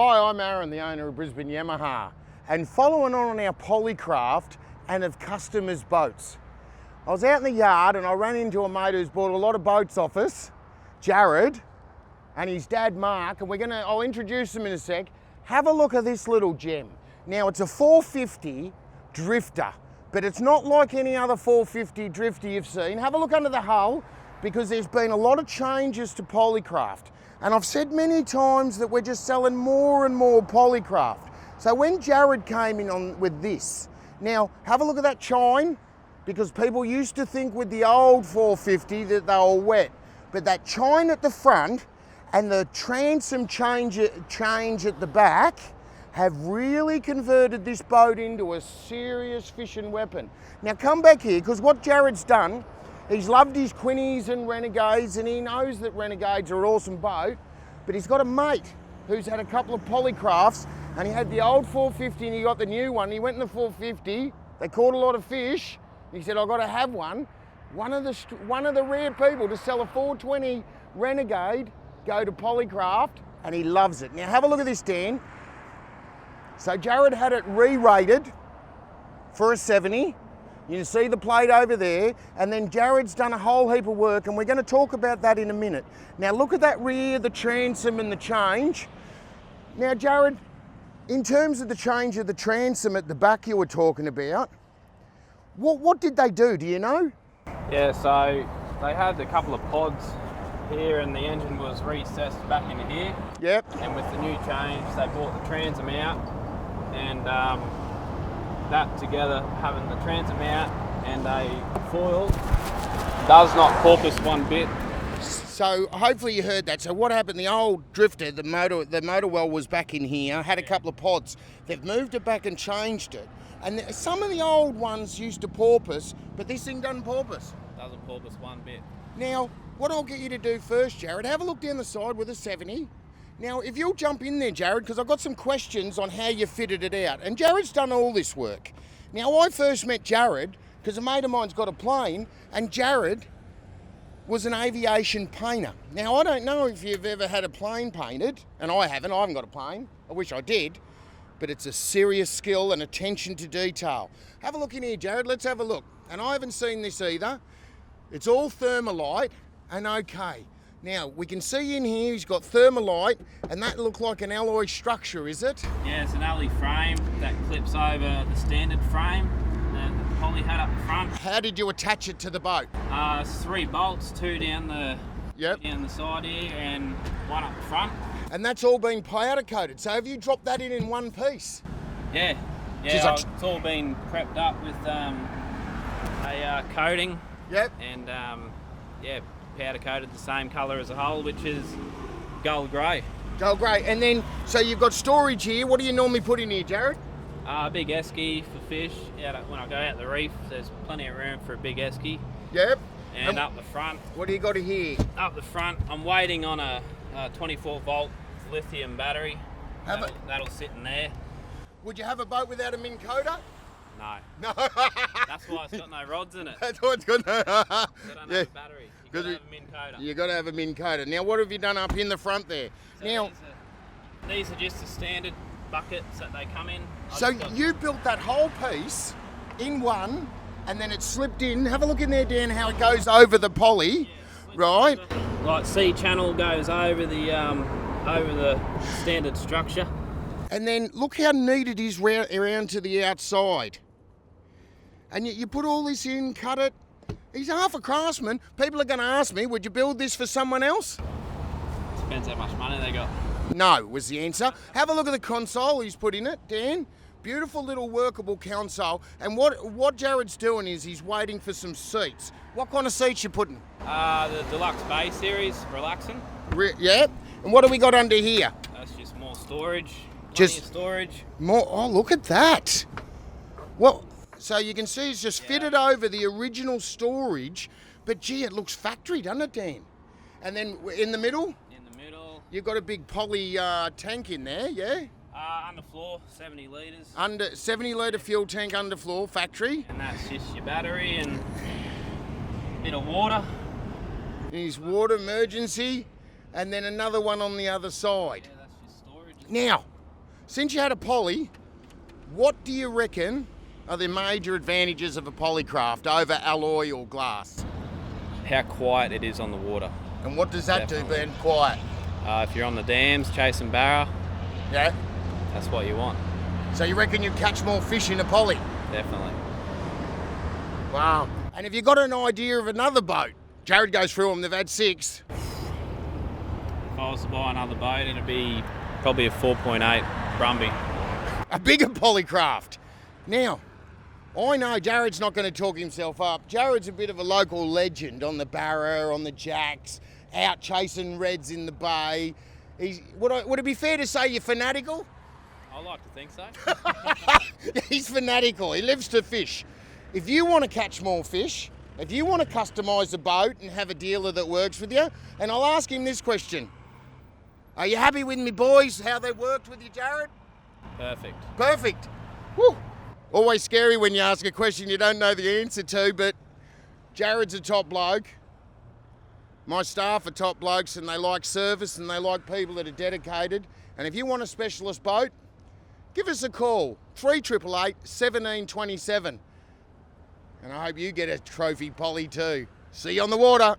Hi, I'm Aaron, the owner of Brisbane Yamaha, and following on our Polycraft and of customers' boats. I was out in the yard and I ran into a mate who's bought a lot of boats off us, Jared, and his dad Mark, and I'll introduce them in a sec. Have a look at this little gem. Now it's a 450 drifter, but it's not like any other 450 drifter you've seen. Have a look under the hull, because there's been a lot of changes to Polycraft. And I've said many times that we're just selling more and more Polycraft. So when Jared came in on with this, now have a look at that chine, because people used to think with the old 450 that they were wet. But that chine at the front and the transom change at the back have really converted this boat into a serious fishing weapon. Now come back here, because what Jared's done, he's loved his Quinnies and Renegades, and he knows that Renegades are an awesome boat, but he's got a mate who's had a couple of Polycrafts, and he had the old 450 and he got the new one. He went in the 450, they caught a lot of fish, he said, I've got to have one. One of the rare people to sell a 420 Renegade, go to Polycraft, and he loves it. Now have a look at this, Dan. So Jared had it re-rated for a 70. You can see the plate over there, and then Jared's done a whole heap of work, and we're going to talk about that in a minute. Now look at that rear, the transom and the change. Now Jared, in terms of the change of the transom at the back you were talking about, what did they do, do you know? Yeah, so they had a couple of pods here and the engine was recessed back into here. Yep. And with the new change, they brought the transom out, and that together, having the transom out and a foil, does not porpoise one bit. So hopefully you heard that. So what happened, the old drifter, the motor well was back in here, had a couple of pods. They've moved it back and changed it. And some of the old ones used to porpoise, but this thing doesn't porpoise. Doesn't porpoise one bit. Now, what I'll get you to do first, Jared, have a look down the side with a 70. Now, if you'll jump in there, Jared, because I've got some questions on how you fitted it out. And Jared's done all this work. Now, I first met Jared because a mate of mine's got a plane, and Jared was an aviation painter. Now, I don't know if you've ever had a plane painted, and I haven't got a plane. I wish I did. But it's a serious skill and attention to detail. Have a look in here, Jared. Let's have a look. And I haven't seen this either. It's all Thermalite, and okay. Now, we can see in here he's got Thermalite, and that looks like an alloy structure, is it? Yeah, it's an alley frame that clips over the standard frame that the Poly had up the front. How did you attach it to the boat? 3 bolts, 2 down the down the side here and 1 up the front. And that's all been powder coated. So have you dropped that in one piece? Yeah. It's all been prepped up with a coating. Yep. And powder coated the same colour as the hull, which is gold grey. Gold grey. And then, so you've got storage here. What do you normally put in here, Jared? Big esky for fish. When I go out the reef, there's plenty of room for a big esky. Yep. And up the front. What do you got here? Up the front, I'm waiting on a 24 volt lithium battery. That'll sit in there. Would you have a boat without a Minn Kota? No. No. That's why it's got no rods in it. That's why it's got no... They don't have a battery. You've got to have a Minn Kota. You've got to have a Minn Kota. Now, what have you done up in the front there? So these are just the standard buckets that they come in. So you built that whole piece in one, and then it slipped in. Have a look in there, Dan, how it goes over the poly, right? Like C-channel goes over the standard structure. And then look how neat it is around to the outside. And you put all this in, cut it. He's half a craftsman. People are going to ask me, would you build this for someone else? Depends how much money they got. No, was the answer. Have a look at the console he's put in it, Dan. Beautiful little workable console. And what Jared's doing is he's waiting for some seats. What kind of seats you putting? The Deluxe Bay Series, relaxing. Yeah. And what do we got under here? That's just more storage. Just storage. More. Oh, look at that. Well, so you can see it's just fitted over the original storage, but gee, it looks factory, doesn't it, Dan? And then in the middle? In the middle. You've got a big poly tank in there, yeah? Underfloor, 70 litres. 70 litre fuel tank underfloor, factory. And that's just your battery and a bit of water. His water emergency, and then another one on the other side. Yeah, that's just storage Now, since you had a poly, what do you reckon are the major advantages of a polycraft over alloy or glass? How quiet it is on the water. And what does that Definitely. do, Ben? Quiet. If you're on the dams chasing barra, Yeah. that's what you want. So you reckon you catch more fish in a poly? Definitely. Wow. And have you got an idea of another boat? Jared goes through them, they've had 6. If I was to buy another boat, it'd be probably a 4.8 Brumby. A bigger polycraft. Now, I know Jared's not going to talk himself up. Jared's a bit of a local legend on the Barra, on the Jacks, out chasing reds in the bay. Would it be fair to say you're fanatical? I like to think so. He's fanatical. He lives to fish. If you want to catch more fish, if you want to customise a boat and have a dealer that works with you, and I'll ask him this question. Are you happy with me boys, how they worked with you, Jared? Perfect. Perfect. Woo. Always scary when you ask a question you don't know the answer to, but Jared's a top bloke. My staff are top blokes and they like service and they like people that are dedicated. And if you want a specialist boat, give us a call, 3888 1727. And I hope you get a trophy poly too. See you on the water.